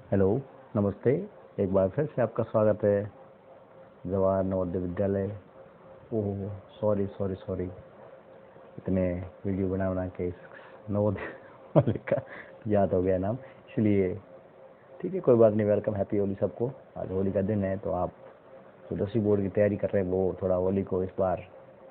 Hello, नमस्ते। एक बार फिर से आपका स्वागत है जवाहर नवोदय विद्यालय। ओह, सॉरी सॉरी सॉरी, इतने वीडियो बना बना के इस नवोदय वाले का याद हो गया नाम, इसलिए ठीक है, कोई बात नहीं। वेलकम, हैप्पी होली सबको। आज होली का दिन है, तो आप जो 10वीं बोर्ड की तैयारी कर रहे हैं वो थोड़ा होली को इस बार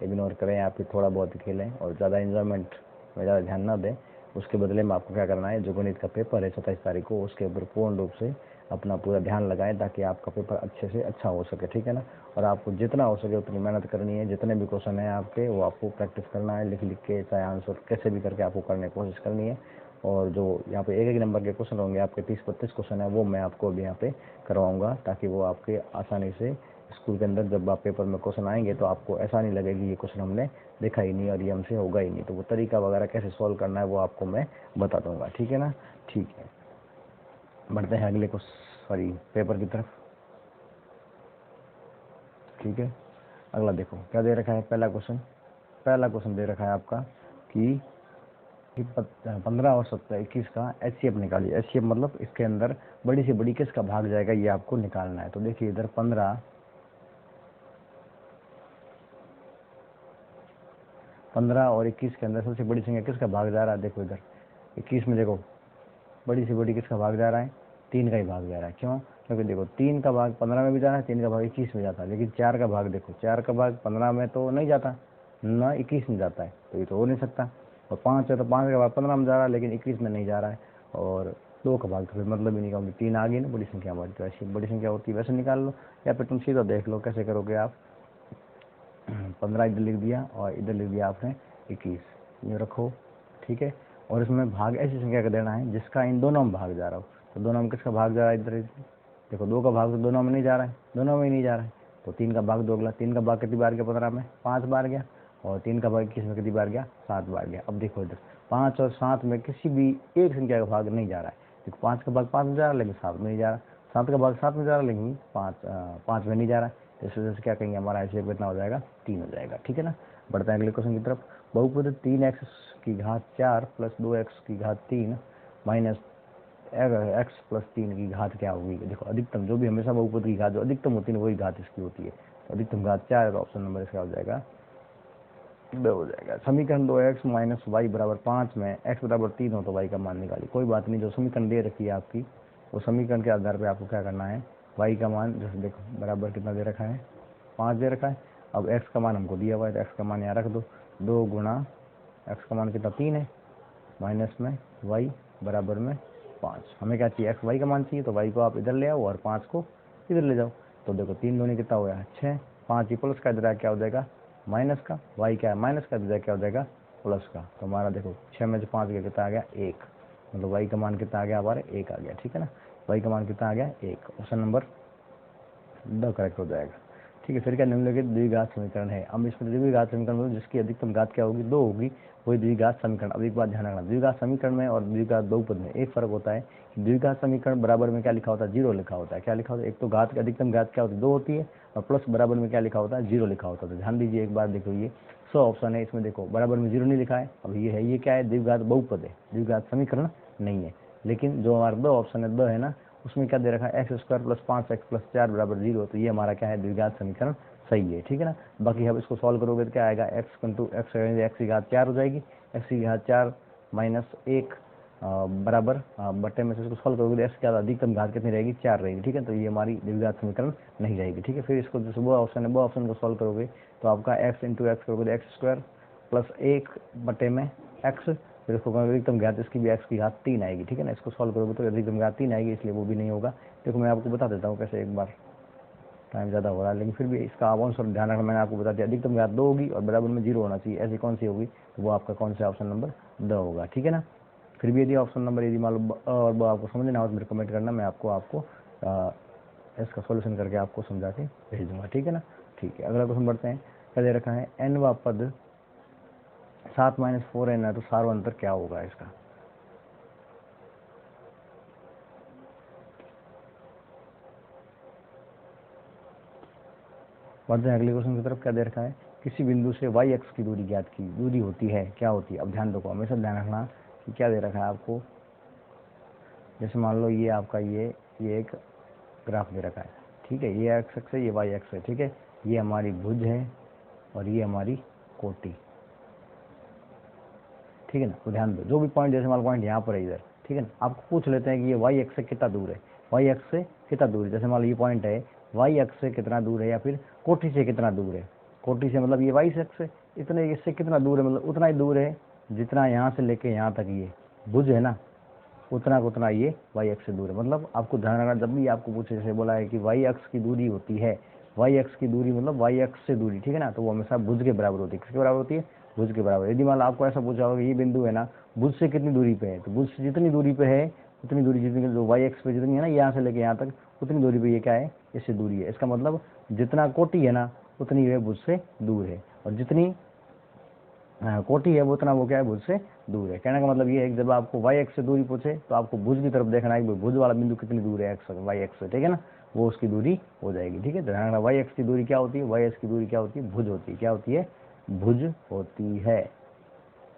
इग्नोर करें, या फिर थोड़ा बहुत खेलें और ज़्यादा इन्जॉयमेंट में ज़्यादा ध्यान ना दें। उसके बदले में आपको क्या करना है, जो गणित का पेपर है 27 तारीख को, उसके ऊपर पूर्ण रूप से अपना पूरा ध्यान लगाएं, ताकि आपका पेपर अच्छे से अच्छा हो सके, ठीक है ना। और आपको जितना हो सके उतनी मेहनत करनी है। जितने भी क्वेश्चन हैं आपके, वो आपको प्रैक्टिस करना है, लिख लिख के, चाहे आंसर कैसे भी करके आपको करने की कोशिश करनी है। और जो यहाँ पे एक एक नंबर के क्वेश्चन होंगे, आपके 30-32 क्वेश्चन है, वो मैं आपको अभी यहाँ पे करवाऊंगा, ताकि वो आपके आसानी से स्कूल के अंदर जब आप पेपर में क्वेश्चन आएंगे तो आपको ऐसा नहीं लगेगा कि ये क्वेश्चन हमने देखा ही नहीं और ये हमसे होगा ही नहीं। तो वो तरीका वगैरह कैसे सॉल्व करना है वो आपको मैं बता दूंगा, ठीक है ना। ठीक है, बढ़ते हैं अगले को सॉरी पेपर की तरफ। ठीक है, अगला देखो क्या दे रखा है। पहला क्वेश्चन दे रखा है आपका कि 15 और 17 21 का एचसीएफ निकालिए। एचसीएफ मतलब इसके अंदर बड़ी से बड़ी किसका भाग जाएगा, ये आपको निकालना है। तो देखिए इधर 15 और 21 के अंदर सबसे बड़ी संख्या किसका भाग जा रहा है। देखो इधर 21 में देखो बड़ी से बड़ी किसका भाग जा रहा है, 3 का ही भाग जा रहा है। क्यों? क्योंकि देखो 3 का भाग 15 में भी जा रहा है, 3 का भाग 21 में जाता है, लेकिन 4 का भाग देखो, 4 का भाग 15 में तो नहीं जाता ना, 21 में जाता है, तो ये तो हो नहीं सकता। और 5 है तो 5 का भाग 15 में जा रहा है, लेकिन 21 में नहीं जा रहा है। और 2 का भाग तो फिर मतलब ही नहीं कहूँगी, 3 आ गई ना बड़ी संख्या हमारी, तो ऐसी बड़ी संख्या होती है वैसे निकाल लो, या फिर तुम सीधा देख लो कैसे करोगे आप। 15 इधर लिख दिया और इधर लिख दिया आपने 21, ये रखो, ठीक है। और इसमें भाग ऐसी संख्या का देना है जिसका इन दोनों में भाग जा रहा हो। तो दोनों में किसका भाग जा रहा है, इधर देखो 2 का भाग तो दोनों में नहीं जा रहा है, दोनों में ही नहीं जा रहा है। तो 3 का भाग 2 अगला, 3 का भाग कितनी बार गया 15 में, 5 बार गया। और 3 का भाग 21 में कितनी बार गया, 7 बार गया। अब देखो इधर 5 और 7 में किसी भी एक संख्या का भाग नहीं जा रहा है। देखो 5 का भाग 5 में जा रहा है, लेकिन 7 में नहीं जा रहा। 7 का भाग 7 में जा रहा है, लेकिन 5 में नहीं जा रहा है। तो इस वजह से क्या कहेंगे, हमारा ऐसे कितना हो जाएगा, 3 हो जाएगा, ठीक है ना। बढ़ते हैं अगले क्वेश्चन की तरफ। बहुपद 3x की घात 4 प्लस 2x की घात 3 माइनस x प्लस 3 की घात क्या होगी। देखो अधिकतम, जो भी हमेशा बहुपद की घात जो अधिकतम होती है वही घात इसकी होती है। तो अधिकतम घात 4 है, तो ऑप्शन नंबर इसका हो जाएगा 2 हो जाएगा। समीकरण 2x माइनस वाई बराबर 5 में x बराबर 3 हो तो y का मान निकालिए। कोई बात नहीं, जो समीकरण दे रखी है आपकी, वो समीकरण के आधार पर आपको क्या करना है, y का मान जैसे देखो बराबर कितना दे रखा है, 5 दे रखा है। अब x का मान हमको दिया हुआ है, तो x का मान यहाँ रख दो, 2 गुणा x का मान कितना 3 है, माइनस में y बराबर में 5। हमें क्या चाहिए, x y का मान चाहिए, तो y को आप इधर ले आओ और 5 को इधर ले जाओ। तो देखो 3 दूनी कितना हो गया 6, 5 ही प्लस का इधर क्या हो जाएगा माइनस का, y क्या है माइनस का, इधर क्या हो जाएगा प्लस का। तो हमारा देखो 6 में से 5 गया कितना आ गया 1, मतलब y का मान कितना आ गया हमारे 1 आ गया, ठीक है ना। y का मान कितना आ गया 1, ऑप्शन नंबर 2 करेक्ट हो जाएगा, ठीक है। फिर क्या निम्नलिखित द्विघात समीकरण है। अब इसमें द्विघात समीकरण जिसकी अधिकतम घात क्या होगी 2 होगी, वही द्विघात समीकरण। अब एक बात ध्यान रखना, द्विघात समीकरण में और द्विघात बहुपद में एक फर्क होता है कि द्विघात समीकरण बराबर में क्या लिखा होता है, 0 लिखा होता है। क्या लिखा होता है, एक तो घात की अधिकतम घात क्या होती है 2 होती है, और प्लस बराबर में क्या लिखा होता है 0 लिखा होता है। तो ध्यान दीजिए एक बार, देखो ये 100 ऑप्शन है, इसमें देखो बराबर में 0 नहीं लिखा है। अब ये है, ये क्या है, द्विघात बहुपद है, द्विघात समीकरण नहीं है। लेकिन जो हमारा 2 ऑप्शन है 2 है ना, उसमें क्या दे रखा है x square plus 5x plus 4 बराबर 0। तो ये हमारा क्या है, द्विघात समीकरण सही है, ठीक है ना। बाकी अब इसको सॉल्व करोगे तो क्या आएगा, x इंटू एक्स की घात 4 हो जाएगी, x की घात 4 माइनस 1 बराबर बट्टे में से इसको सॉल्व करोगे तो x की अधिकतम घात कितनी रहेगी 4 रहेगी, ठीक है। तो ये हमारी द्विघात समीकरण नहीं रहेगी, ठीक है। फिर इसको जो वो ऑप्शन है वो ऑप्शन को सॉल्व करोगे तो आपका x इंटू एक्स करोगे तो एक्स स्क्वायर प्लस 1 बट्टे में x, फिर इसको अधिकतम घात इसकी भी x की घात 3 आएगी, ठीक है ना। इसको सॉल्व करोगे तो अधिकतम घात 3 आएगी, इसलिए वो भी नहीं होगा। देखो मैं आपको बता देता हूँ कैसे, एक बार टाइम ज़्यादा हो रहा है लेकिन फिर भी इसका आप आंसर ध्यान रखना, मैंने आपको बता दिया अधिकतम घात 2 होगी और बराबर में 0 होना चाहिए। ऐसी कौन सी होगी, तो वो आपका कौन सा ऑप्शन नंबर 2 होगा, ठीक है ना। फिर भी यदि ऑप्शन नंबर यदि मान लो और वो आपको समझ ना हो तो मेरे कमेंट करना, मैं आपको इसका सॉल्यूशन करके आपको समझा के भेज दूंगा, ठीक है ना। ठीक है, अगला क्वेश्चन बढ़ते हैं। क्या दे रखा है, n वा पद 7 माइनस 4n है, तो सार्वंतर क्या होगा इसका। बढ़ते हैं अगले क्वेश्चन की तरफ। क्या दे रखा है, किसी बिंदु से y अक्ष की दूरी ज्ञात की, दूरी होती है क्या होती है। अब ध्यान रखो, हमेशा ध्यान रखना कि क्या दे रखा है आपको। जैसे मान लो ये आपका ये ये एक ग्राफ दे रखा है, ठीक है, ये एक्स एक्स है, ये वाई एक्स है, ठीक है, ये हमारी भुज है और ये हमारी कोटि, ठीक है ना। तो ध्यान दो, जो भी पॉइंट, जैसे मान पॉइंट यहाँ पर है इधर, ठीक है ना, आपको पूछ लेते हैं कि ये वाई एक्स से कितना दूर है, वाई एक्स से कितना दूर है, जैसे मान लो ये पॉइंट है, वाई एक्स से कितना दूर है, या फिर कोटि से कितना दूर है, कोटि से मतलब ये वाई एक्स से इतने, इससे कितना दूर है, मतलब उतना ही दूर है जितना यहाँ से लेके यहाँ तक ये भुज है ना, उतना ये वाई एक्स से दूर है। मतलब आपको ध्यान रखना, जब भी आपको पूछे, जैसे बोला है कि वाई एक्स की दूरी होती है, वाई एक्स की दूरी मतलब वाई एक्स से दूरी, ठीक है ना, तो वो हमेशा भुज के बराबर होती है। किसके बराबर होती है? भुज के बराबर। यदि मान लो आपको ऐसा पूछा होगा ये बिंदु है ना, भुज से कितनी दूरी पे है, तो भुज से जितनी दूरी पे है उतनी दूरी, जितनी जो वाई एक्स पे जितनी है ना, यहाँ से लेके यहाँ तक, उतनी दूरी पे ये क्या है, इससे दूरी है। इसका मतलब जितना कोटि है ना उतनी वे भुज से दूर है, और जितनी कोटि है वो उतना वो क्या है, भुज से दूर है। कहने का मतलब ये है कि जब आपको वाई एक्स से दूरी पूछे तो आपको भुज की तरफ देखना है कि भुज वाला बिंदु कितनी दूर है एक्स वाई एक्स से, ठीक है ना, वो उसकी दूरी हो जाएगी, ठीक है। ध्यान रखना, वाई एक्स की दूरी क्या होती है, वाई एक्स की दूरी क्या होती है, भुज होती है। क्या होती है? भुज होती है।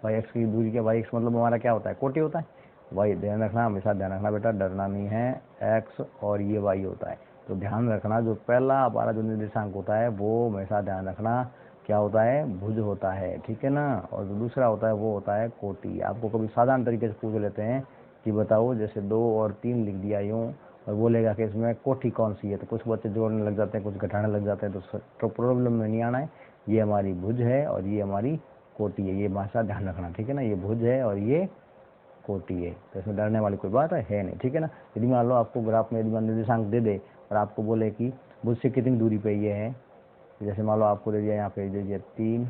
वाई एक्स की दूरी क्या, वाई एक्स मतलब हमारा क्या होता है, कोटि होता है। वाई, ध्यान रखना, हमेशा ध्यान रखना बेटा, डरना नहीं है, एक्स और ये वाई होता है। तो ध्यान रखना, जो पहला हमारा जो निर्देशांक होता है वो हमेशा ध्यान रखना क्या होता है, भुज होता है, ठीक है ना। और जो दूसरा होता है वो होता है कोटि। आपको कभी साधारण तरीके से पूछ लेते हैं कि बताओ, जैसे 2 और 3 लिख दिया यूँ, और बोलेगा कि इसमें कोटि कौन सी है, तो कुछ बच्चे जोड़ने लग जाते हैं, कुछ घटाने लग जाते हैं, तो प्रॉब्लम में नहीं आना है। ये हमारी भुज है और ये हमारी कोटि है, ये भाषा ध्यान रखना, ठीक है ना। ये भुज है और ये कोटि है, तो इसमें डरने वाली कोई बात है नहीं, ठीक है ना। यदि मान लो आपको ग्राफ में यदि मान निर्देशांक दे दे और आपको बोले कि भुज से कितनी दूरी पे ये है, जैसे मान लो आपको दे दिया यहाँ पे दे दिया 3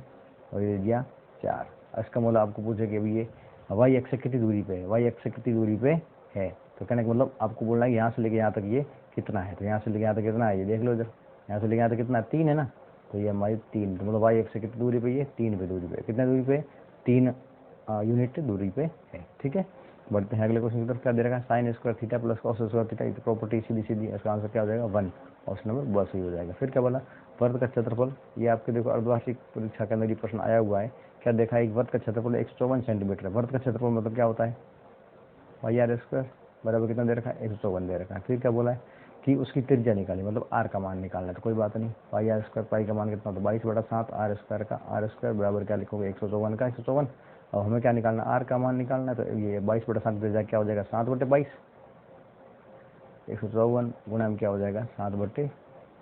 और ये दे दिया 4, इसका मतलब आपको पूछे कि अभी ये वाई एक्स से कितनी दूरी पे है, वाई एक्स से कितनी दूरी पे है, तो कहने का मतलब आपको बोलना है यहाँ से लेके यहाँ तक ये कितना है, तो यहाँ से लेके यहाँ तक कितना है, ये देख लो इधर, यहाँ से लेके यहाँ तक कितना, 3 है ना, तो ये हमारी 3, तो मतलब वाई एक्स से कितनी दूरी पे, ये 3 पे दूरी पे, कितने दूरी पे, 3 यूनिट दूरी पे है, ठीक है। बढ़ते हैं अगले क्वेश्चन की तरफ। क्या दे रखा है, sine square theta plus cos square theta, ये प्रॉपर्टी सीधी सीधी, इसका आंसर क्या हो जाएगा, 1, ऑप्शन नंबर बस ही हो जाएगा। फिर क्या बोला, वर्ग का क्षेत्रफल, ये आपके देखो अर्धवार्षिक परीक्षा के अंदर ये प्रश्न आया हुआ है। क्या देखा है, एक वर्ग का क्षेत्रफल 154 सेंटीमीटर है। वर्ग का क्षेत्रफल मतलब क्या होता है, वाई आर स्क्वायर बराबर कितना दे रखा है, 154 दे रखा है। फिर क्या बोला है कि उसकी त्रिज्या निकाली, मतलब आर का मान निकालना है, तो कोई बात नहीं, पाई आर स्क्वायर, पाई का मान कितना, तो 22/7 आर स्क्वायर का, आर स्क्वायर बराबर क्या लिखोगे, 154 का 154। और हमें क्या निकालना, आर का मान निकालना है, तो ये 22/7 त्रिज्या क्या हो जाएगा, 7/22, 154 गुणा में क्या हो जाएगा, 7/22,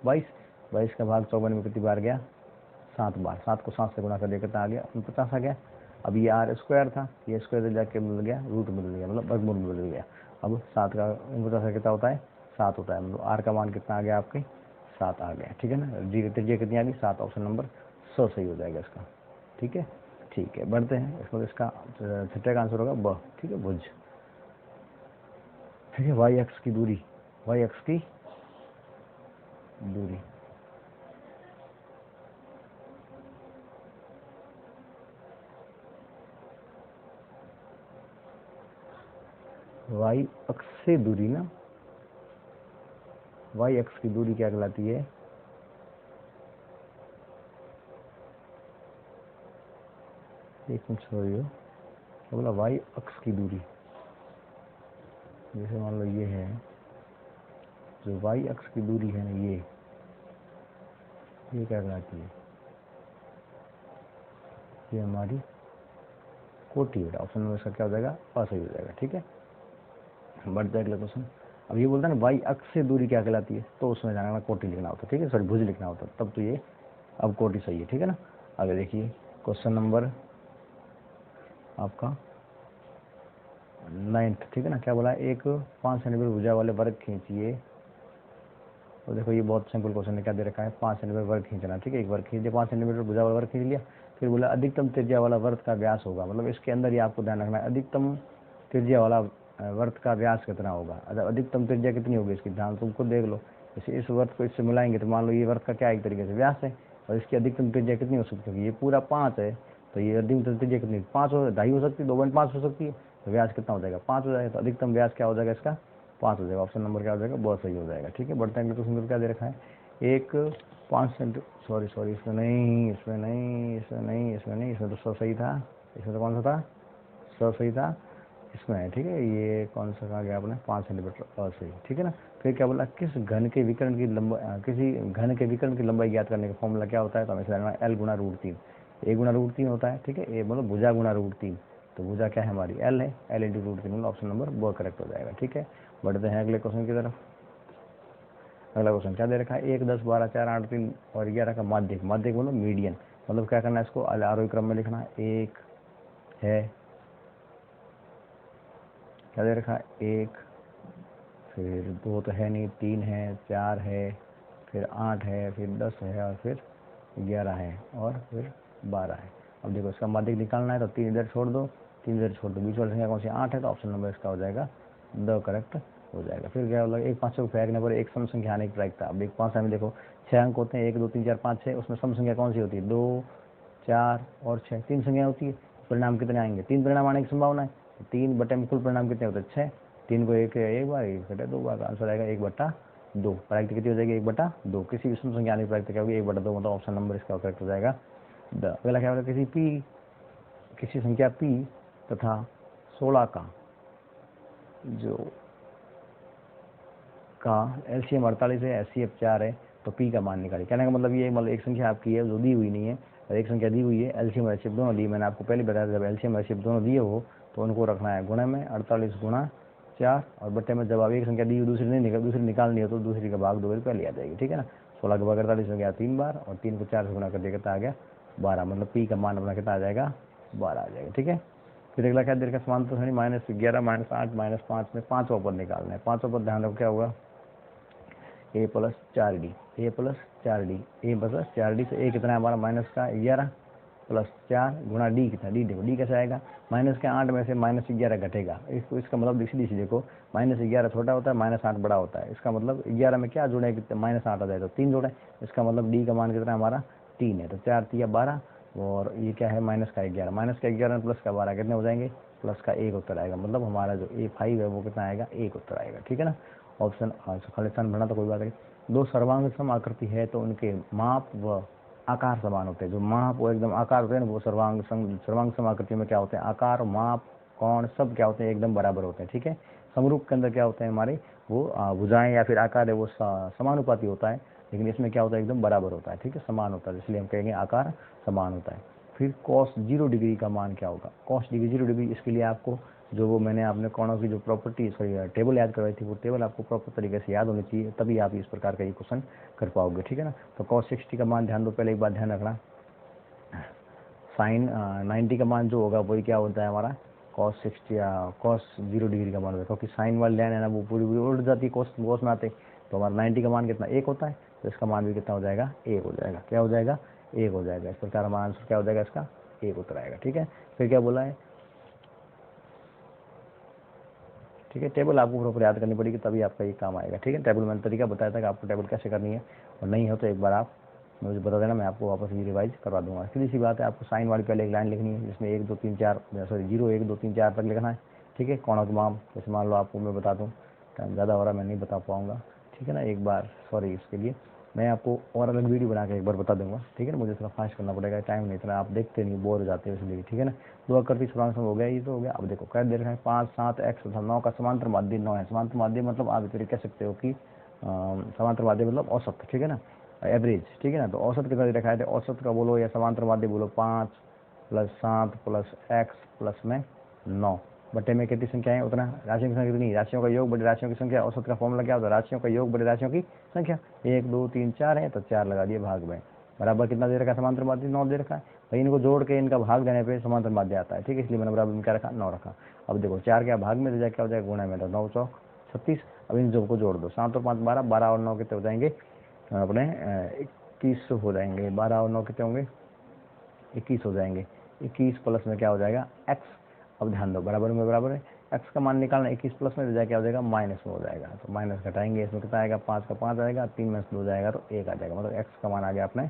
22 का भाग 54 में कितनी बार गया, 7 बार, 7 को 7 से गुणा कर दिया, कितना आ गया, 49 आ गया। अब ये आर स्क्वायर था, ये स्क्वायर जाके बदल गया, रूट बदल गया, मतलब वर्गमूल बदल गया। अब 7 का 49 कितना होता है, 7 होता है, मतलब आर का मान कितना आ गया आपके, 7 आ गया, ठीक है ना। डी की त्रिज्या कितनी आ गई, 7, ऑप्शन नंबर 100 सही हो जाएगा इसका, ठीक है। ठीक है, बढ़ते हैं, इसको इसका छठे का आंसर होगा ब, ठीक है, भुज, ठीक है। वाई एक्स की दूरी, वाई एक्स की दूरी, वाई अक्ष से दूरी ना, वाई अक्ष की दूरी क्या कहलाती है, एक मिनट छोड़िए, क्या बोला, वाई अक्ष की दूरी, जैसे मान लो ये है, जो वाई अक्ष की दूरी है ना, ये क्या कहलाती है, ये हमारी कोटि है। ऑप्शन नंबर इसका क्या हो जाएगा, असही हो जाएगा, ठीक है। बढ़ते हैं अगले क्वेश्चन। अब ये बोलता है ना वाई अक्ष से दूरी क्या कहलाती है, तो उसमें जाना कोटि लिखना होता है, ठीक है, सॉरी भुज लिखना होता है, तब तो ये अब कोटि सही है, ठीक है ना। आगे देखिए क्वेश्चन नंबर आपका 9th, ठीक है ना। क्या बोला है, एक 5 सेंटीमीटर भुजा वाले वर्ग खींचिए, तो देखो ये बहुत सिंपल क्वेश्चन है। क्या दे रखा है, 5 सेंटीमीटर वर्ग खींचना, ठीक है, एक वर्ग खींच दिया, 5 सेंटीमीटर भुजा वाला वर्ग खींच लिया। फिर बोला अधिकतम त्रिज्या वाला वृत्त का व्यास होगा, मतलब इसके अंदर ही आपको ध्यान रखना है, अधिकतम त्रिज्या वाला वृत्त का व्यास कितना होगा। अधिकतम त्रिज्या कितनी होगी इसकी, ध्यान तुमको देख लो, जैसे इस वृत्त को इससे मिलाएंगे तो मान लो ये वृत्त का क्या एक तरीके से व्यास है, और इसकी अधिकतम त्रिज्या कितनी हो सकती है, ये पूरा 5 है, तो ये अधिकतम त्रिज्या कितनी, 5 हो, 2.5 हो सकती है, 2.5 हो सकती है, तो व्यास कितना हो जाएगा, 5 हो जाएगा। तो अधिकतम व्यास क्या हो जाएगा इसका, 5 हो जाएगा, ऑप्शन नंबर क्या हो जाएगा, बहुत सही हो जाएगा, ठीक है। बढ़ते हैं क्वेश्चन क्या दे रखा है, एक 5 सेंटी, सॉरी इसमें नहीं, इसमें नहीं, इसमें नहीं, इसमें नहीं, इसमें तो 100 सही था, इसमें तो कौन सा था, 100 सही था, इसमें है, ठीक है। ये कौन सा कहा गया आपने, 5 सेंटीमीटर और सही, ठीक है ना। फिर क्या बोला, किस घन के विकर्ण की लंबाई, किसी घन के विकर्ण की लंबाई ज्ञात करने का फॉर्मूला क्या होता है, तो हमें समझना एल गुना रूट 3, ए गुना रूट 3 होता है, ठीक है। ए मतलब भुजा गुना रूट 3, तो भुजा क्या है हमारी एल है, एल इंटू रूट 3, मतलब ऑप्शन नंबर ब करेक्ट हो जाएगा, ठीक है। बढ़ते हैं अगले क्वेश्चन की तरफ। अगला क्वेश्चन क्या दे रखा है, 1, 10, 12, 4, 8, 3 और 11 का माध्यक, माध्यक मतलब मीडियन, मतलब क्या करना है, इसको आरोही क्रम में लिखना है। एक है, क्या दे रखा है, 1, फिर 2 तो है नहीं, 3 है, 4 है, फिर 8 है, फिर 10 है, और फिर 11 है, और फिर 12 है। अब देखो इसका माध्यक निकालना है, तो 3 इधर छोड़ दो, 3 इधर छोड़ दो, बीच वाली संख्या कौन सी, 8 है, तो ऑप्शन नंबर इसका हो जाएगा द करेक्ट हो जाएगा। फिर क्या होगा, 1 5 को फेंकने पर एक सम संख्या आने की प्रायिकता। अब एक 5 में देखो 6 अंक होते हैं, 1 2 3 4 5 6, उसमें सम संख्या कौन सी होती है, 2 4 और 6, 3 संख्या होती है। परिणाम कितने आएंगे, 3 परिणाम आने की संभावना है, तो 3 बटे में कुल परिणाम कितने होते हैं, 6, 3 को एक बार, 1 घटे 2 बार, आंसर आएगा 1/2। प्रायिकता कितनी हो जाएगी, 1/2। किसी भी सम संख्या आने की प्रायिकता क्या होगी, 1/2, मतलब ऑप्शन नंबर इसका करेक्ट हो जाएगा द। अगला क्या होगा, किसी संख्या p तथा 16 जो का एलसीएम 48 है, एचसीएफ 4 है, तो p का मान निकालिए। कहने का मतलब ये, मतलब एक संख्या आपकी है जो दी हुई नहीं है, और एक संख्या दी हुई है, एलसीएम और एचसीएफ दोनों दी। मैंने आपको पहले बताया, जब एलसीएम और एचसीएफ दोनों दिए हो तो उनको रखना है गुणे में, 48 गुणा 4, और बट्टे में जब आप एक संख्या दी हुई दूसरी निकालनी हो तो दूसरी का भाग 2 पहले आ जाएगी, ठीक है ना। 16 के भाग 48 हो गया 3 बार, और 3 को 4 से गुणा कर दिया, कितना आ गया 12, मतलब p का मान अपना कितना आ जाएगा, 12 आ जाएगा, ठीक है। फिर अगला क्या देर का समांतर श्रेणी -11 -8 -5 में 5वां पद निकालना है। 5वां पद ध्यान रखो क्या होगा, a plus 4d, a plus 4d, a plus 4d से a कितना है हमारा, माइनस का 11 प्लस 4 गुणा d कितना, d देखो d कैसे आएगा, माइनस के 8 में से -11 घटेगा, इसको इसका मतलब सीधी देखो, -11 छोटा होता है, -8 बड़ा होता है, इसका मतलब 11 में क्या जुड़े, -8 आ जाए तो 3 जोड़े, इसका मतलब d का मान कितना है हमारा 3 है, तो 4 3 12, और ये क्या है -11, -11 प्लस का 12 कितने हो जाएंगे, प्लस का 1 उत्तर आएगा, मतलब हमारा जो A5 है वो कितना आएगा, 1 उत्तर आएगा, ठीक है ना। ऑप्शन खाली स्थान भरना तो कोई बात नहीं। दो सर्वांग सम आकृति है तो उनके माप व आकार समान होते हैं। जो माप वो एकदम आकार होते हैं ना, वो सर्वांग सम आकृति में क्या होते हैं, आकार माप कोण सब क्या होते हैं, एकदम बराबर होते हैं, ठीक है। समरूप के अंदर क्या होते हैं हमारे, वो भुजाएं या फिर आकार है वो समानुपाती होता है, लेकिन इसमें क्या होता है, एकदम बराबर होता है, ठीक है, समान होता है, इसलिए हम कहेंगे आकार समान होता है। फिर cos 0 डिग्री का मान क्या होगा, cos 0 डिग्री, इसके लिए आपको जो वो मैंने आपने कोणों की जो प्रॉपर्टी सॉरी टेबल याद करवाई थी, वो टेबल आपको प्रॉपर तरीके से याद होनी चाहिए, तभी आप इस प्रकार का ये क्वेश्चन कर पाओगे, ठीक है ना। तो cos 60 का मान ध्यान दो, पहले एक बात ध्यान रखना, sin 90 का मान जो होगा वही क्या होता है हमारा, cos 60 या cos 0 डिग्री का मान होगा, क्योंकि साइन वाली लाइन है ना वो पूरी उड़ जाती है cos में आते, तो हमारा 90 का मान कितना 1 होता है, तो इसका मान भी कितना हो जाएगा, 1 हो जाएगा, क्या हो जाएगा, 1 हो जाएगा। इस प्रकार हमारा आंसर क्या हो जाएगा, इसका 1 उत्तर आएगा, ठीक है। फिर क्या बोला है, ठीक है, टेबल आपको प्रॉपर याद करनी पड़ेगी, तभी आपका ये काम आएगा, ठीक है। टेबल मैंने तरीका बताया था कि आपको टेबल कैसे करनी है, और नहीं हो तो एक बार आप मुझे बता देना, मैं आपको वापस ये रिवाइज करवा दूंगा। सीधी सी बात है, आपको साइन वाली पहले एक लाइन लिखनी है जिसमें 1 2 3 4 सॉरी 0 1 2 3 4 तक लिखना है, ठीक है। कोणों के माप जैसे मान लो आपको मैं बता दूँ, टाइम ज़्यादा हो रहा है मैं नहीं बता पाऊँगा, ठीक है ना। एक बार सॉरी इसके लिए मैं आपको और अलग वीडियो बना के एक बार बता दूंगा, ठीक है ना। मुझे थोड़ा फास्ट करना पड़ेगा, टाइम नहीं, इतना आप देखते नहीं, बोर हो जाते हो इसलिए, ठीक है ना। 2 आकृति सर्वांग सम हो गया, ये तो हो गया। अब देखो क्या दे रखा है, 5 7 x तथा 9 का समांतर माध्य 9 है। समांतर माध्य मतलब आप इसे कह सकते हो कि समांतर माध्य मतलब औसत, ठीक है ना, एवरेज, ठीक है ना। तो औसत कितना दे रखा है, तो औसत का बोलो या समांतर माध्य बोलो, 5 + 7 + x प्लस में 9 बटे में कितनी संख्या है उतना, राशियों की संख्या कितनी, राशियों का योग बड़े राशियों की संख्या। औसत का फॉर्मूला क्या होता है, राशियों का योग बड़े राशियों की संख्या। 1 2 3 4 है तो 4 लगा दिए भाग में, बराबर कितना दे रखा है, समांतर माध्य 9 दे रखा है भाई, इनको जोड़ के इनका भाग देने पे समांतर माध्य आता है, ठीक है, इसलिए मैंने बराबर में क्या रखा, 9 रखा। अब देखो 4 क्या भाग में दे क्या हो जाएगा, गुणा में, तो 9 चौक 36। अब इन सबको जोड़ दो, 7 और 5 12, 12 और 9 कितने हो जाएंगे अपने 21 हो जाएंगे, 12 और 9 कितने होंगे 21 हो जाएंगे, 21 प्लस में क्या हो जाएगा x। अब ध्यान दो बराबर में बराबर है, x का मान निकालना, 21 प्लस में क्या हो जाएगा, माइनस में हो जाएगा, तो माइनस घटाएंगे, इसमें कितना आएगा, 5 का 5 आएगा, 3 में से 2 जाएगा तो 1 आ जाएगा, मतलब x का मान आ गया अपने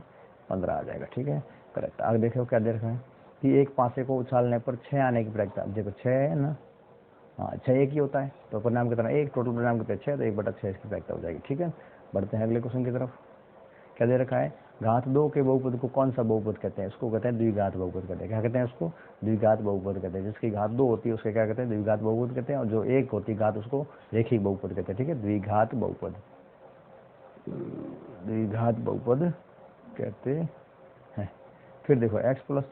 15 आ जाएगा, ठीक है, करेक्ट। आगे देखो क्या दे रखा है कि एक पासे को उछालने पर 6 आने की प्रायिकता। देखो 6 है ना, हाँ 6 एक ही होता है, तो परिणाम कितना 1, टोटल परिणाम कितना 6, तो 1/6 इसकी प्रायिकता हो जाएगी, ठीक है। बढ़ते हैं अगले क्वेश्चन की तरफ। क्या दे रखा है, घात 2 के बहुपद को कौन सा बहुपद कहते हैं? इसको कहते हैं द्विघात बहुपद कहते हैं। क्या कहते हैं उसको? द्विघात बहुपद कहते हैं। जिसकी घात 2 होती है उसके क्या कहते हैं? द्विघात बहुपद कहते हैं। और जो 1 होती है घात उसको रेखिक बहुपद कहते हैं। ठीक है, द्विघात बहुपद, द्विघात बहुपद कहते हैं। फिर देखो x प्लस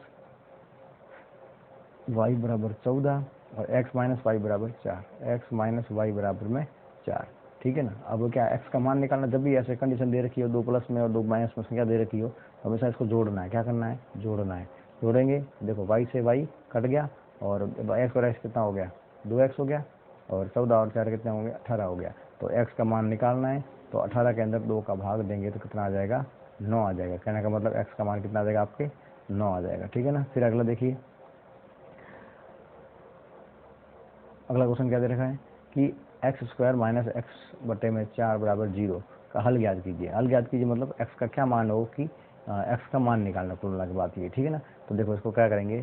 वाई बराबर 14 और x माइनस वाई बराबर 4, x माइनस वाई बराबर में 4। ठीक है ना। अब क्या x का मान निकालना, जब भी ऐसे कंडीशन दे रखी हो 2 प्लस में और 2 माइनस में संख्या दे रखी हो तो हमेशा इसको जोड़ना है। क्या करना है? जोड़ना है। जोड़ेंगे, देखो y से y कट गया और x और x कितना हो गया? 2x हो गया और 14 और 4 कितना हो गया? 18 हो गया। तो x का मान निकालना है तो 18 के अंदर 2 का भाग देंगे तो कितना आ जाएगा? 9 आ जाएगा। कहने का मतलब x का मान कितना आ जाएगा आपके? 9 आ जाएगा। ठीक है ना। फिर अगला देखिए, अगला क्वेश्चन क्या दे रखा है कि एक्स स्क्वायर माइनस एक्स बटे में 4 बराबर 0 का हल ज्ञात कीजिए। हल ज्ञात कीजिए मतलब एक्स का क्या मान हो कि एक्स का मान निकालना, तुलना की बात ये। ठीक है ना। तो देखो इसको क्या करेंगे,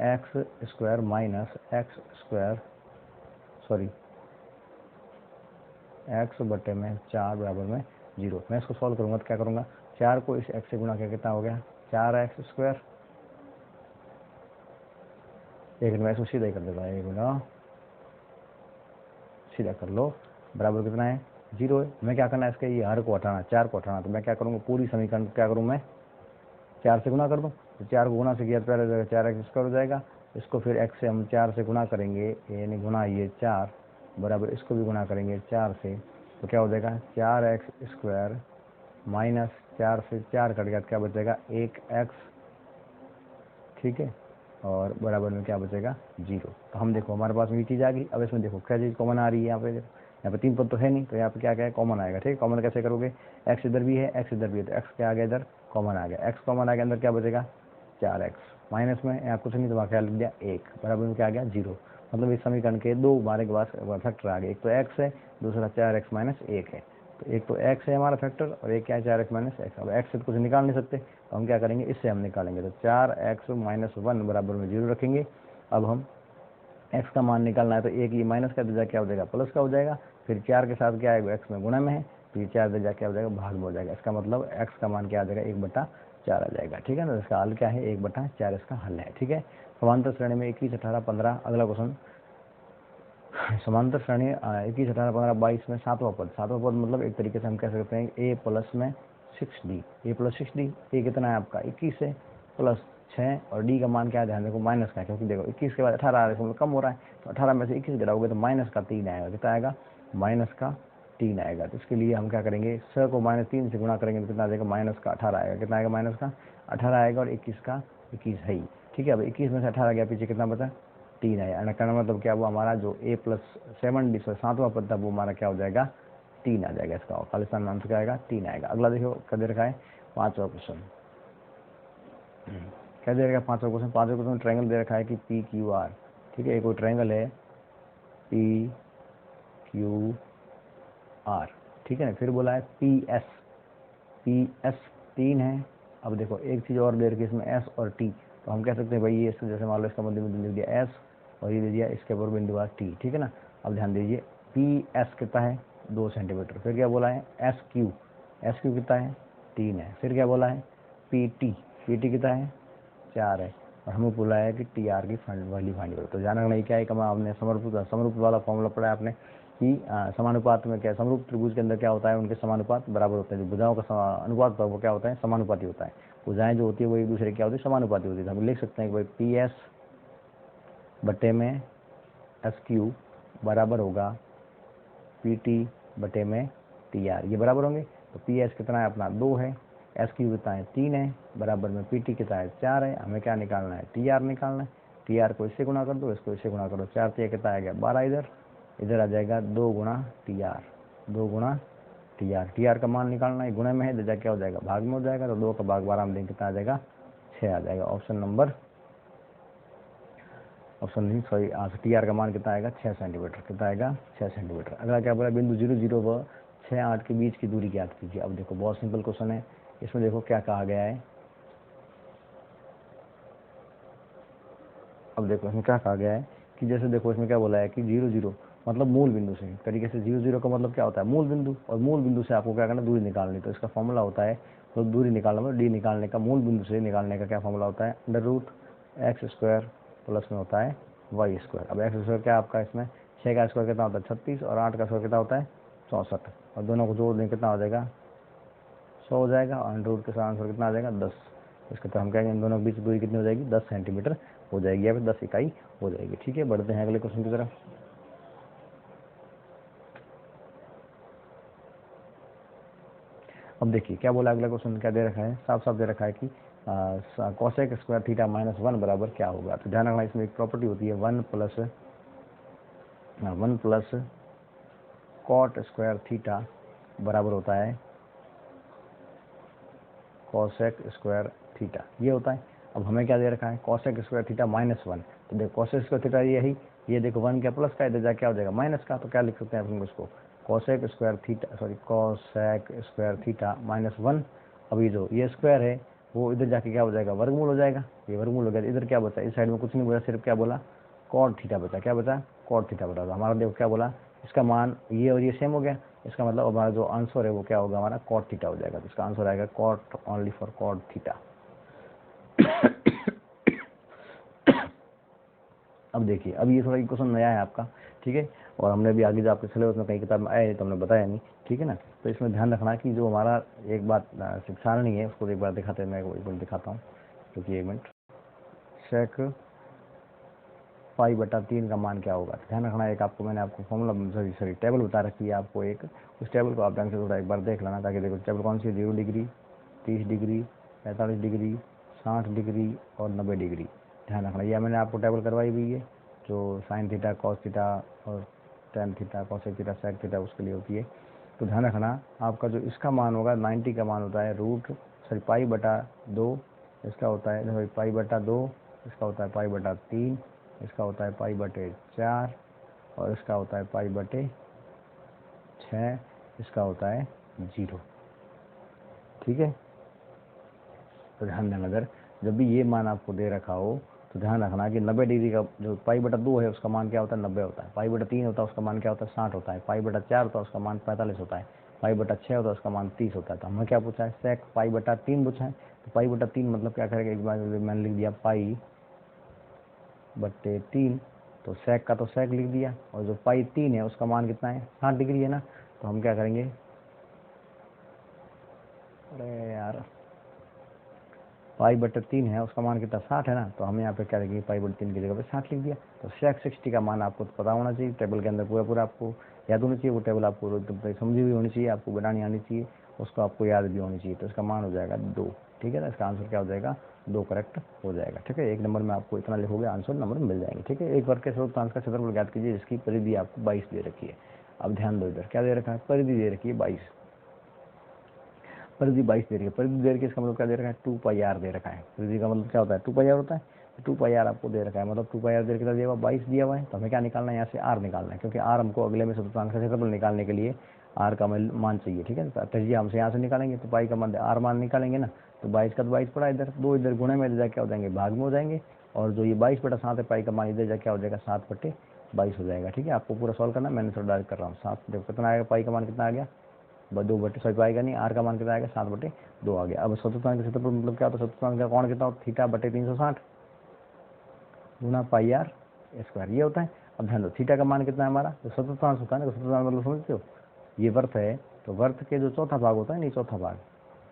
x square minus x square sorry x बटे में 4 बराबर में 0। मैं इसको सॉल्व करूंगा तो क्या करूंगा, 4 को इस एक्स से गुणा किया कितना हो गया? 4x square. एक मिनट मैं इसको सीधा ही कर देता हूँ, एक मिनट सीधा कर लो। बराबर कितना है? 0 है। मैं क्या करना है, इसके ये हर को हटाना, 4 को हटाना। तो मैं क्या करूँगा, पूरी समीकरण क्या करूँ मैं? 4 से गुना कर दूँ। तो 4 को गुना से किया तो पहले हो जाएगा 4x स्क्वायर हो जाएगा। इसको फिर x से हम 4 से गुना करेंगे, यानी गुना ये 4 बराबर इसको भी गुना करेंगे 4 से, तो क्या हो जाएगा? 4x स्क्वायर माइनस 4 से 4 कट गया तो क्या बचेगा? 1x। ठीक है, और बराबर में क्या बचेगा? 0। तो हम देखो हमारे पास में ये चीज़ आ गई। अब इसमें देखो क्या चीज़ कॉमन आ रही है यहाँ पे 3 पद तो है नहीं, तो यहाँ पे क्या क्या है? कॉमन आएगा। ठीक है, कॉमन कैसे करोगे? x इधर भी है, x इधर भी है, तो x क्या आ गया? इधर कॉमन आ गया। x कॉमन आ गया, अंदर क्या बचेगा? 4x माइनस में यहाँ कुछ नहीं तो वहाँ क्या लिख दिया? 1 बराबर में क्या आ गया? 0। मतलब इस समीकरण के दो हमारे के पास फैक्टर आ गए, एक तो x है, दूसरा 4x माइनस 1 है। तो एक तो x है हमारा फैक्टर और एक क्या है? 4x minus x। अब x से तो कुछ निकाल नहीं सकते, तो हम क्या करेंगे? इससे हम निकालेंगे। तो 4x माइनस 1 बराबर में 0 रखेंगे। अब हम x का मान निकालना है तो एक ये माइनस का दर्जा क्या हो जाएगा? प्लस का हो जाएगा। फिर 4 के साथ क्या आएगा? x में गुणा में है, तो ये 4 दर्जा क्या हो जाएगा? भाग में हो जाएगा। इसका मतलब x का मान क्या आ जाएगा? 1/4 आ जाएगा। ठीक है ना। इसका हल क्या है? 1/4 इसका हल है। ठीक है। समांतर श्रेणी में 21, 18, 15। अगला क्वेश्चन, समांतर श्रेणी 21, 18, 15, 22 में सातवां पद। सातवां पद मतलब एक तरीके से हम कह सकते हैं a प्लस में 6d, a plus 6d। a कितना है आपका? 21 है, प्लस 6 और d का मान क्या है? ध्यान देखो माइनस का है, क्योंकि देखो 21 के बाद 18 आ रहा है, मतलब कम हो रहा है। तो 18 में से 21 गिराओगे तो माइनस का 3 आएगा। कितना आएगा? माइनस का 3 आएगा। तो इसके लिए हम क्या करेंगे? 6 को -3 से गुणा करेंगे तो कितना आ जाएगा? माइनस का 18 आएगा। कितना आएगा? माइनस का 18 आएगा। और 21 का 21 है ही। ठीक है। अब 21 में से 18 गया, पीछे कितना बचा? 3 आया। कहना मतलब क्या हुआ, हमारा जो a प्लस 7d सातवां पद था वो हमारा क्या हो जाएगा? 3 आ जाएगा। इसका खालिस्तान मान से क्या आएगा? 3 आएगा। अगला देखो क्या दे रखा है? पांचवा क्वेश्चन। क्या दे रखा है? पांचवा क्वेश्चन। पांचवा क्वेश्चन ट्रायंगल दे रखा है कि पी क्यू आर। ठीक है, कोई ट्रायंगल है पी क्यू आर। ठीक है ना। फिर बोला है पी एस 3 है। अब देखो एक चीज़ और दे रखी है इसमें, एस और टी। तो हम कह सकते हैं भाई ये इसको जैसे मान लो इसका मध्य बिंदु लिख दिया एस और ये दे दिया इसके ऊपर बिंदु आ टी। ठीक है ना। अब ध्यान दीजिए पी एस कितना है? 2 सेंटीमीटर। फिर क्या बोला है? एस क्यू कितना है? 3 है। फिर क्या बोला है? पी टी कितना है? 4 है। और हमें बोला है कि टी आर की वैल्यू फाइंड करो। तो जाना नहीं क्या है, कमा आपने समरूप वाला फॉर्मूला पढ़ा है आपने कि समानुपात में क्या, समरूप त्रिभुज के अंदर क्या होता है? उनके समानुपात बराबर होते हैं। जो भुजाओं का अनुपात होता है वो क्या होता है? समानुपाती होता है। भुजाएं जो होती है वो एक दूसरे क्या होती है? समानुपाती होती है। हम लिख सकते हैं कि भाई पी एस बटे में एस क्यू बराबर होगा पी टी बटे में टी आर। ये बराबर होंगे। तो पी एस कितना है अपना? 2 है। एस क्यू कितना है? 3 है। बराबर में पी टी कितना है? 4 है। हमें क्या निकालना है? टी आर निकालना है। टी आर को इससे गुणा कर दो, इसको इससे गुणा करो। 4 से कितना आ गया? 12। इधर आ जाएगा 2 गुणा टी आर, 2 गुणा टी आर। टी आर का मान निकालना है, गुणे में है, दर्जा क्या हो जाएगा? भाग में हो जाएगा। तो 2 का भाग 12 में देंगे कितना आ जाएगा? 6 आ जाएगा। ऑप्शन नहीं सॉरी, टी आर का मान कितना आएगा? 6 सेंटीमीटर। कितना आएगा? 6 सेंटीमीटर। अगला क्या बोला? बिंदु 0, 0 व 6, 8 के बीच की दूरी ज्ञात कीजिए। अब देखो बहुत सिंपल क्वेश्चन है। इसमें देखो क्या कहा गया है। अब देखो इसमें क्या कहा गया है कि जैसे देखो इसमें क्या बोला है कि 0, 0 मतलब मूल बिंदु से, तरीके से 0, 0 का मतलब क्या होता है? मूल बिंदु। और मूल बिंदु से आपको क्या करना? दूरी निकालनी। तो इसका फॉर्मूला होता है तो दूरी निकालना मतलब डी निकालने का, मूल बिंदु से निकालने का क्या फॉर्मूला होता है, under root X square plus में होता है वाई स्क्वायर। अब एक्स स्क्वायर क्या आपका इसमें 6 का स्क्वायर कितना होता है 36 और 8 का स्क्वायर कितना होता है 64, और दोनों को जोड़ दें कितना हो जाएगा 100 हो जाएगा, और अंडर रूट के साथ आंसर कितना आ जाएगा 10। इसके तो हम कहेंगे इन दोनों के बीच दूरी कितनी हो जाएगी 10 सेंटीमीटर हो जाएगी, या फिर 10 इकाई हो जाएगी। ठीक है, बढ़ते हैं अगले क्वेश्चन की तरफ। अब देखिए क्या बोला, अगला क्वेश्चन क्या दे रखा है, साफ साफ दे रखा है कि कोसेक स्क्वायर थीटा माइनस 1 बराबर क्या होगा। तो ध्यान रखना इसमें एक प्रॉपर्टी होती है 1 प्लस कॉट स्क्वायर थीटा बराबर होता है कोसेक स्क्वायर थीटा, ये होता है। अब हमें क्या दे रखा है कोसेक स्क्वायर थीटा माइनस 1, तो देखो कोसेक स्क्वायर थीटा यही, ये देखो 1 क्या प्लस का, इधर जाके क्या हो जाएगा माइनस का, तो क्या लिख सकते हैं अपन उसको कोसेक स्क्वायर थीटा माइनस 1। अभी जो ये स्क्वायर है वो इधर जाके क्या हो जाएगा वर्गमूल हो जाएगा, ये वर्गमूल हो गया, इधर क्या बचा, इस साइड में कुछ नहीं बचा, सिर्फ क्या बोला कॉट थीटा बचा, क्या बचा कॉट थीटा बचा। तो हमारा देखो क्या बोला, इसका मान ये और ये सेम हो गया, इसका मतलब हमारा जो आंसर है वो क्या होगा हमारा कॉट थीटा हो जाएगा। तो इसका आंसर आएगा cot only for cot theta. अब देखिए, अब ये थोड़ा क्वेश्चन नया है आपका, ठीक है, और हमने भी आगे जो आपके सिलेबस में कई किताब में आए तो हमने बताया नहीं, ठीक है ना। तो इसमें ध्यान रखना कि जो हमारा एक बात शिक्षा नहीं है उसको एक बार दिखाते हैं, मैं एक बार दिखाता हूँ, क्योंकि एक मिनट, सेक पाई बटा 3 का मान क्या होगा। तो ध्यान रखना, एक आपको मैंने आपको फॉर्मूला सॉरी टेबल बता रखी है आपको एक, उस टेबल को आप ढंग से थोड़ा एक बार देख लेना, ताकि देखो टेबल कौन सी है 0 डिग्री 30 डिग्री 45 डिग्री 60 डिग्री और 90 डिग्री। ध्यान रखना, यह मैंने आपको टेबल करवाई हुई है, जो साइन थीटा कॉस थीटा और tan theta cosec theta sec theta उसके लिए होती है। तो ध्यान रखना आपका जो इसका मान होगा 90 का मान होता है पाई बटा 2, इसका होता है पाई बटा 2, इसका होता है पाई बटा 3, इसका होता है पाई बटे 4, और इसका होता है पाई बटे 6, इसका होता है 0। ठीक है, तो ध्यान देना, अगर जब भी ये मान आपको दे रखा हो तो ध्यान रखना कि 90 डिग्री का जो पाई बटा 2 है उसका मान क्या होता है 90 होता है, पाई बटा 3 होता है उसका मान क्या होता है 60 होता है, पाई बटा 4 होता है उसका मान 45 होता है, पाई बटा 6 होता है उसका मान 30 होता है। तो हमें क्या पूछा है सेक पाई बटा 3 पूछा है। तो पाई बटा 3 मतलब क्या करेगा, एक बार मैंने लिख दिया पाई बटे 3, तो सेक का तो सेक लिख दिया, और जो पाई 3 है उसका मान कितना है 60 डिग्री है ना। तो हम क्या करेंगे, अरे यार पाई बटे 3 है उसका मान कितना 60 है ना, तो हमें यहाँ पे क्या लिखेंगे पाई बटे 3 की जगह पे 60 लिख दिया। तो सेक 60 का मान आपको पता होना चाहिए, टेबल के अंदर पूरा आपको याद होना चाहिए, वो टेबल आपको समझी हुई होनी चाहिए, आपको बनानी आनी चाहिए, उसको आपको याद भी होनी चाहिए। तो इसका मान हो जाएगा 2, ठीक है ना, इसका आंसर क्या हो जाएगा 2 करेक्ट हो जाएगा। ठीक है, एक नंबर में आपको इतना लिखोगे आंसर नंबर मिल जाएंगे। ठीक है, एक वर्ग के स्रोतांश का क्षेत्रफल ज्ञात कीजिए जिसकी परिधि आपको 22 दे रखी है। अब ध्यान दो, इधर क्या दे रखा है परिधि दे रखी है 22, परिधि 22 दे रही है, परिधि दे रखी है, इसका मतलब क्या दे रखा है 2 पाई आर दे रखा है। परिधि का मतलब क्या होता है 2 पाई आर होता है, 2 पाई आर आपको दे रखा है, मतलब 2 पाई आर दे कितना दिया हुआ 22 दिया हुआ है। तो हमें क्या निकालना है यहाँ से आर निकालना है, क्योंकि आर हमको अगले में चतुर्थांश का क्षेत्रफल निकालने के लिए आर का मान चाहिए। ठीक है, तजिया हमसे यहाँ से निकालेंगे तो पाई का मान आर मान निकालेंगे ना, तो 22 का तो 22 पड़ा इधर, 2 इधर गुणे में जाके क्या हो जाएंगे भाग में हो जाएंगे, और जो ये 22 बटा 7 है पाई का मान इधर जाके क्या हो जाएगा 7 बटे 22 हो जाएगा। ठीक है, आपको पूरा सॉल्व करना, मैंने थोड़ा डायरेक्ट कर रहा हूँ। 7 देखो कितना आएगा, पाई का मान कितना आ गया 2 बटे सॉरी पाएगा नहीं, आर का मान कितना आएगा 7 बटे 2 आ गया। अब चतुर्थांश का क्षेत्रफल मतलब क्या होता है, चतुर्थांश का कोण कितना होता है थीटा बटे 360 गुना पाई आर स्क्वायर, ये होता है। अब ध्यान दो थीटा का मान कितना है हमारा, तो चतुर्थांश होता है ना, चतुर्थांश मतलब समझते हो ये वर्त है, तो वर्त के जो चौथा भाग होता है नहीं चौथा भाग,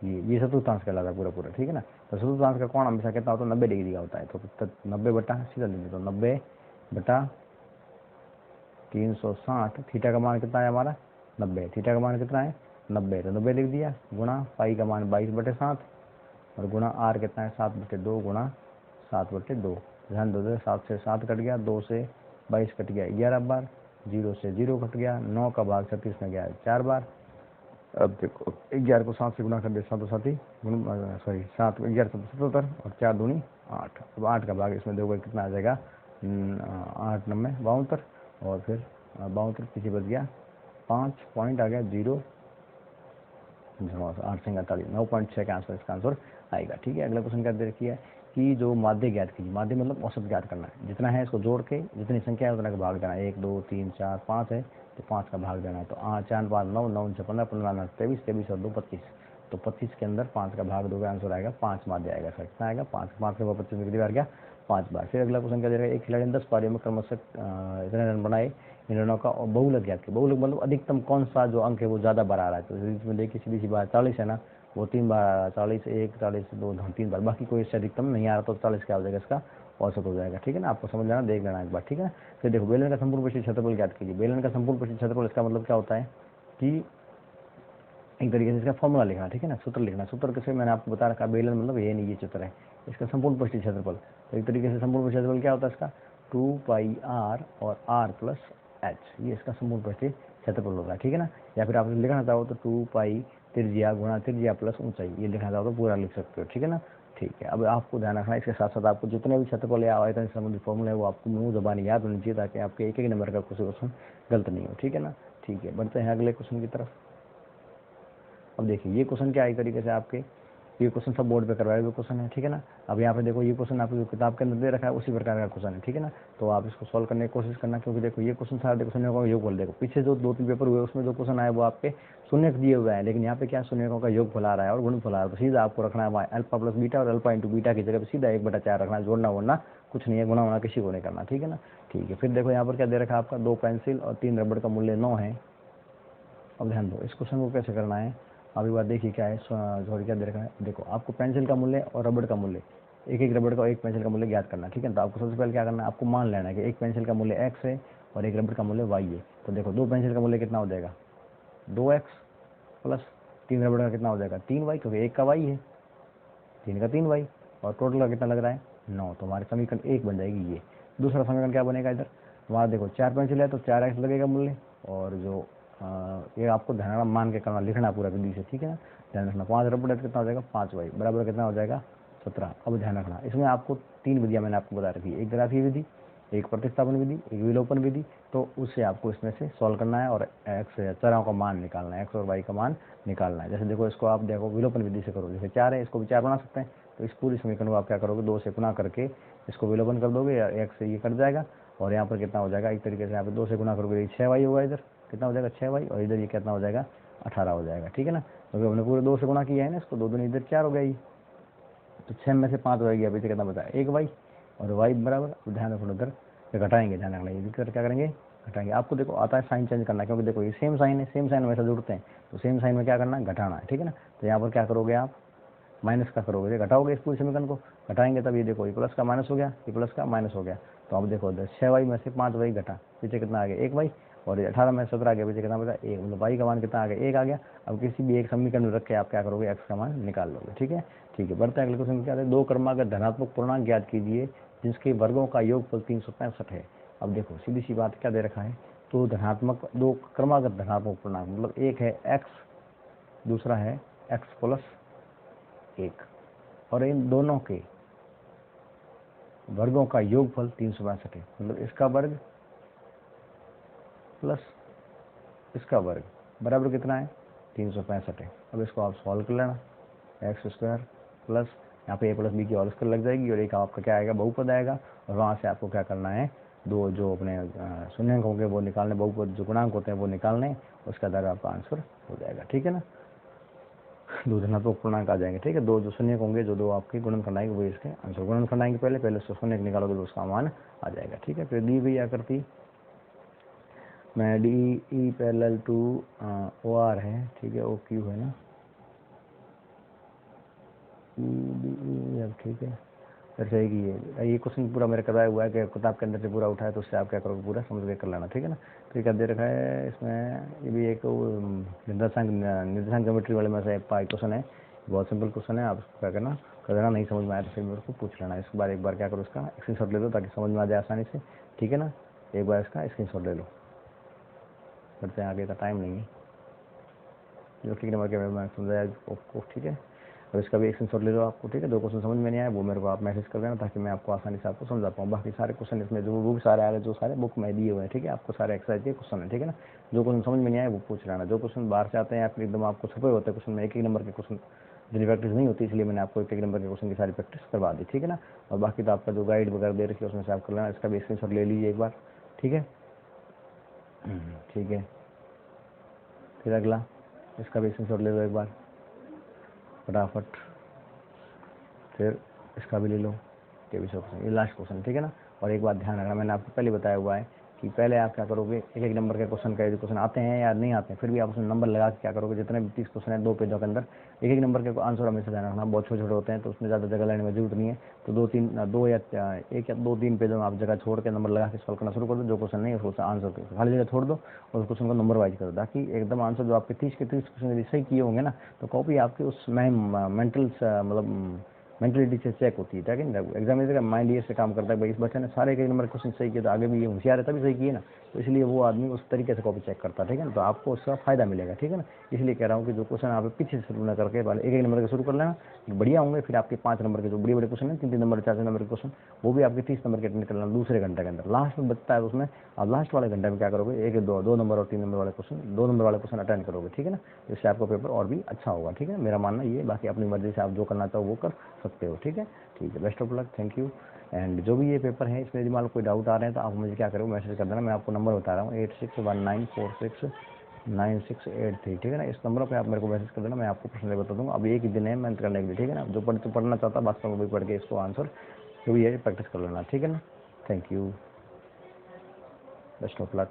ये चतुर्थांश कहलाता है पूरा पूरा। ठीक है ना, तो चतुर्थांश का कोण हमेशा कितना होता है 90 डिग्री का होता है। तो 90 बटा सीधा ले तो 90 बटा 360, थीटा का मान कितना है हमारा 90, थीटा का मान कितना है 90, तो 90 लिख दिया, गुणा पाई का मान 22 बटे 7, और गुणा आर कितना है 7 बटे 2 गुणा 7 बटे 2। ध्यान दो 7 से 7 कट गया, 2 से 22 कट गया 11 बार, 0 से 0 कट गया, 9 का भाग 36 में गया 4 बार। अब देखो 11 को 7 से गुणा कर दे 7 सॉरी 7 11 77 और 4 दूनी 8। अब 8 का भाग इसमें देखो कितना आ जाएगा 8 9 72, और फिर 72 पीछे बच गया 5 पॉइंट आ गया 0 8 से 48 9.6 का आंसर इसका आंसर आएगा। ठीक है, अगला क्वेश्चन क्या दे रखी है कि जो माध्य ज्ञात कीजिए, माध्य मतलब औसत ज्ञात करना है, जितना है इसको जोड़ के जितनी संख्या है उतना का भाग देना है, 1 2 3 4 5 है तो 5 का भाग देना है। तो 4 5 9 9 6 15 15 23 23 और 2 25, तो 25 के अंदर 5 का भाग दोगे, आंसर आएगा 5 मार जाएगा सर। कितना आएगा 5, 5 के ऊपर 25 कितनी बार गया 5 बार। फिर अगला क्वेश्चन क्या दे रहा है, एक खिलाड़ी ने 10 पारियों में क्रमशः इतने रन बनाए, इन रनों का बहुलक ज्ञात किया। बहुलक मतलब अधिकतम कौन सा जो अंक है वो ज़्यादा बार आ रहा है। तो इसमें देखिए सीधी सी बात 40 है ना, वो 3 बार आ रहा है, 40 1 40 2 3 बार, बाकी कोई इससे अधिकतम नहीं आ रहा, तो 40 क्या हो जाएगा इसका औसत हो जाएगा। ठीक है ना, आपको समझ लेना, देख लेना एक बार। ठीक है, फिर देखो बेलन का संपूर्ण पृष्ठीय क्षेत्रफल ज्ञात कीजिए। बेलन का संपूर्ण पृष्ठीय क्षेत्रफल इसका मतलब क्या होता है कि एक तरीके से इसका फॉर्मूला लिखना। ठीक है ना, सूत्र लिखना। सूत्र कैसे मैंने आपको बता रखा, बेलन मतलब ये नहीं, ये चित्र है इसका संपूर्ण पृष्ठीय क्षेत्रफल। तो एक तरीके से संपूर्ण पृष्ठीय क्षेत्रफल क्या होता है इसका 2πr और r+h, ये इसका संपूर्ण पृष्ठीय क्षेत्रफल होता है। ठीक है ना, या फिर आप लिखना चाहो तो 2π त्रिज्या गुणा त्रिज्या प्लस ऊंचाई, ये लिखना चाहो तो पूरा लिख सकते हो। ठीक है ना, ठीक है। अब आपको ध्यान रखना इसके साथ साथ आपको जितने भी क्षेत्रफल या आयतन संबंधी फॉर्मूला है वो आपको मुंह जबानी याद होनी चाहिए, ताकि आपके एक एक नंबर का क्वेश्चन गलत नहीं हो। ठीक है ना, ठीक है, बढ़ते हैं अगले क्वेश्चन की तरफ। अब देखिए ये क्वेश्चन क्या एक तरीके से आपके, ये क्वेश्चन सब बोर्ड पे करवाए हुए क्वेश्चन है। ठीक है ना, अब यहाँ पे देखो ये क्वेश्चन आपको जो किताब के अंदर दे रखा है उसी प्रकार का क्वेश्चन है। ठीक है ना, तो आप इसको सॉल्व करने की कोशिश करना, क्योंकि देखो ये क्वेश्चन सारे शून्यों का योग बोल, देखो पीछे जो 2-3 पेपर हुए उसमें जो क्वेश्चन आए वो आपके शून्य दिए हुए हैं, लेकिन यहाँ पे क्या शून्यों का योग फल आ रहा है और गुणनफल आ रहा है। तो सीधा आपको रखना है अल्फा प्लस बीटा, और अल्फा इंटू बीटा की जगह पे सीधा 1/4 रखना है, जोड़ना वोड़ना कुछ नहीं है, गुणा होना किसी को नहीं करना। ठीक है ना, ठीक है। फिर देखो यहाँ पर क्या दे रखा है आपका 2 पेंसिल और 3 रबड़ का मूल्य 9 है। अब ध्यान दो इस क्वेश्चन को कैसे करना है। अभी बात देखिए क्या है, सॉरी क्या दे रखा है, देखो आपको पेंसिल का मूल्य और रबड़ का मूल्य, एक एक रबड़ का और एक पेंसिल का मूल्य ज्ञात करना। ठीक है, तो आपको सबसे पहले क्या करना है, आपको मान लेना है कि एक पेंसिल का मूल्य x है और एक रबड़ का मूल्य y है। तो देखो 2 पेंसिल का मूल्य कितना हो जाएगा 2x प्लस 3 रबड़ का कितना हो जाएगा 3y, क्योंकि एक का y है, 3 का 3y, और टोटल का कितना लग रहा है 9। तो हमारे समीकरण 1 बन जाएगी ये। दूसरा समीकरण क्या बनेगा इधर, वहाँ देखो 4 पेंसिल है तो 4x लगेगा मूल्य, और जो ये आपको ध्यान मान के करना, लिखना पूरा विधि से। ठीक है ना, ध्यान रखना 5 रबड़ है तो कितना हो जाएगा 5y बराबर कितना हो जाएगा 17। अब ध्यान रखना इसमें आपको 3 विधियाँ मैंने आपको बता रखी है, एक ग्राफीय विधि, एक प्रतिस्थापन विधि, एक विलोपन विधि। तो उससे आपको इसमें से सॉल्व करना है और एक्स चरों का मान निकालना है, एक्स और वाई का मान निकालना है। जैसे देखो इसको आप देखो विलोपन विधि से करो, जैसे 4 है इसको भी 4 बना सकते हैं, तो इस पूरी समीकरण को आप क्या करोगे 2 से गुणा करके इसको विलोपन कर दोगे, या एक्स से ये कट जाएगा, और यहाँ पर कितना हो जाएगा एक तरीके से यहाँ पे 2 से गुणा करोगे 6y होगा, इधर कितना हो जाएगा 6y, और इधर ये कितना हो जाएगा 18 हो जाएगा। ठीक है ना, क्योंकि हमने पूरे 2 से गुणा किया है ना इसको, 2 दूनी इधर 4 हो गया ये, तो 6 में से 5 हो गया, पीछे कितना बचा 1y, और y बराबर, ध्यान रखो उधर घटाएंगे, ध्यान रखना ये भी कर क्या करेंगे घटाएंगे। आपको देखो आता है साइन चेंज करना, क्योंकि देखो ये सेम साइन है, सेम साइन हमेशा जुड़ते हैं, तो सेम साइन में क्या करना है घटाना है। ठीक है ना, तो यहाँ पर क्या करोगे आप माइनस का करोगे, घटाओगे इस पूरे समीकरण को, घटाएंगे तब ये देखो ये प्लस का माइनस हो गया, ये प्लस का माइनस हो गया। तो अब देखो 6y में से 5y घटा, पीछे कितना आ गया 1y, और 18 में 17 आ गया, पीछे कितना बचा 1, मतलब y का मान कितना आ गया 1 आ गया। अब किसी भी एक समीकरण में रख के आप क्या करोगे x का मान निकाल लोगे। ठीक है, ठीक है, बढ़ते हैं अगले क्वेश्चन क्या है, 2 क्रमागत धनात्मक पूर्णांक ज्ञात कीजिए जिसके वर्गों का योगफल 365 है। अब देखो सीधी सी बात क्या दे रखा है, तो धनात्मक 2 क्रमागत धनात्मक पूर्णांक मतलब एक है x, दूसरा है x प्लस 1, और इन दोनों के वर्गों का योगफल 362 है, मतलब इसका वर्ग प्लस इसका वर्ग बराबर कितना है 365 है। अब इसको आप सॉल्व कर लेना, एक्स स्क्वायर प्लस यहाँ पे ए प्लस बी की होल स्क्वायर लग जाएगी, और एक आपका क्या आएगा बहुपद आएगा, और वहाँ से आपको क्या करना है दो जो अपने शून्यंक होंगे वो निकालने, बहुपद जो गुणांक होते हैं वो निकालने, उसका द्वारा आपका आंसर हो जाएगा। ठीक है ना, 2 धनात्मक पूर्णांक आ जाएंगे। ठीक है, 2 जो शून्य होंगे जो 2 आपके गुणन करनाएंगे वो इसके आंसर गुणन करनाएंगे, पहले उसको शून्य निकालोगे तो उसका मान आ जाएगा। ठीक है, फिर दी हुई आकृति में D E parallel to O R है, ठीक है, ओ क्यू है ना, अब ठीक है फिर सही की ये क्वेश्चन पूरा मेरा कराया हुआ है कि किताब के अंदर से पूरा उठाया, तो उससे आप क्या करोगे पूरा समझ के कर लेना। ठीक है ना, तो क्या दे रखा है इसमें, ये भी एक निर्देशांक ज्योमेट्री वाले में से क्वेश्चन है, बहुत सिंपल क्वेश्चन है। आप इसको क्या करना कर देना, नहीं समझ में आया तो फिर मेरे को पूछ लेना। इस बार एक बार क्या करो इसका स्क्रीनशॉट ले लो ताकि समझ में आ जाए आसानी से। ठीक है ना, एक बार इसका स्क्रीनशॉट ले लो, करते हैं आगे का टाइम नहीं है, जो ठीक नंबर के मैं समझाया आपको। ठीक है, और इसका भी एक स्क्रीनशॉट ले लो आपको। ठीक है, 2 क्वेश्चन समझ में नहीं आया वो मेरे को आप मैसेज कर देना, ताकि मैं आपको आसानी से आपको समझा पाऊँ। बाकी सारे क्वेश्चन इसमें जो बुक सारे आ रहे जो सारे बुक में दिए हुए हैं। ठीक है, आपको सारे एक्सरसाइज के क्वेश्चन है। ठीक है ना, जो क्वेश्चन समझ में नहीं आया वो पूछ लेना, जो क्वेश्चन बाहर से आते हैं आप एकदम आपको छुपे होते हैं क्वेश्चन में, एक नंबर के क्वेश्चन जितनी प्रैक्टिस नहीं होती, इसलिए मैंने आपको एक नंबर के क्वेश्चन की सारी प्रैक्टिस करवा दी। ठीक है ना, और बाकी तो आपका जो गाइड वगैरह दे रखी है उसमें से आप कर लेना, इसका भी स्क्रीनशॉट ले लीजिए एक बार। ठीक है, ठीक है, फिर अगला इसका भी स्क्रीनशॉट ले लो एक बार। फटाफट। फिर इसका भी ले लो, ये भी 100%, ये लास्ट क्वेश्चन, ठीक है ना। और एक बात ध्यान रखना, मैंने आपको पहले बताया हुआ है कि पहले आप क्या करोगे, एक एक नंबर के क्वेश्चन का, क्वेश्चन आते हैं या नहीं आते हैं, फिर भी आप उसमें नंबर लगा के क्या करोगे, जितने भी 30 क्वेश्चन है 2 पेजों के अंदर, एक एक नंबर के आंसर हमेशा ध्यान रखना। बहुत छोटे छोटे होते हैं तो उसमें ज़्यादा जगह लेने में जरूरत नहीं है, तो 2-3 पेजों में आप जगह छोड़ के नंबर लगा के सॉल्व करना शुरू कर दो। जो क्वेश्चन नहीं है उसको आंसर खाली जगह छोड़ दो और उस क्वेश्चन को नंबर वाइज करो, ताकि एकदम आंसर जो आपके 30 के 30 क्वेश्चन यदि सही किए होंगे ना, तो कॉपी आपकी उस मेंटल मतलब मेंटलिटी से चेक होती है, ताकि एग्जामिनेटर का माइंड ये से काम करता है, भाई इस बच्चे ने सारे एक नंबर क्वेश्चन सही किए तो आगे भी ये होशियार है तभी सही किए ना, तो इसलिए वो आदमी उस तरीके से कॉपी चेक करता है, ठीक है ना। तो आपको उसका फायदा मिलेगा, ठीक है ना। इसलिए कह रहा हूँ कि जो क्वेश्चन आप पीछे से शुरू न करके पहले एक एक नंबर के शुरू कर लेना, बढ़िया होंगे। फिर आपके 5 नंबर के जो बड़े बड़े क्वेश्चन है, 3-3 नंबर 4-4 नंबर के क्वेश्चन, वो भी आपके 30 नंबर के अटेंड कर लेना दूसरे घंटे के अंदर। लास्ट में बचता है उसमें आप लास्ट वाले घंटे में क्या करोगे, 1-2 नंबर और 3 नंबर वाले क्वेश्चन, 2 नंबर वाले क्वेश्चन अटेंड करोगे, ठीक है ना। इससे आपका पेपर और भी अच्छा होगा, ठीक है। मेरा मानना ये, बाकी अपनी मर्जी से आप जो करना चाहो वो कर सकते हो, ठीक है। ठीक है, best of luck, thank you. And जो भी ये पेपर है इसमें यदि मान लो कोई डाउट आ रहे हैं तो आप मुझे क्या करो, मैसेज कर देना। मैं आपको नंबर बता रहा हूँ 8619469683, ठीक है ना। इस नंबर पे आप मेरे को मैसेज कर देना, मैं आपको पर्सनली बता दूंगा। अब एक ही दिन है मेहनत करने के लिए, ठीक है ना। जो पढ़ना चाहता है वास्तव में वही पढ़ के इसको आंसर जो भी है प्रैक्टिस कर लेना, ठीक है ना। Thank you, best of luck.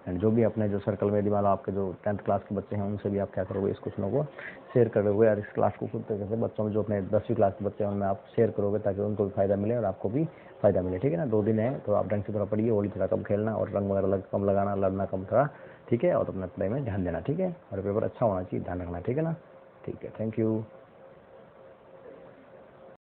And जो भी अपने जो सर्कल में यदि मान लो आपके जो 10th क्लास के बच्चे हैं उनसे भी आप क्या करोगे, इस क्वेश्चनों को शेयर करोगे, और इस क्लास को खुद तरीके से बच्चों में जो अपने 10वीं क्लास के बच्चे हैं उनमें आप शेयर करोगे, ताकि उनको भी फायदा मिले और आपको भी फायदा मिले, ठीक है ना। 2 दिन है तो आप ढंग से थोड़ा पढ़िए, होली थोड़ा कम खेलना और रंग वगैरह कम लगाना, लड़ना कम थोड़ा, ठीक है। और अपना पढ़ाई में ध्यान देना, ठीक है। और पेपर अच्छा होना चाहिए, ध्यान रखना, ठीक है ना। ठीक है, थैंक यू।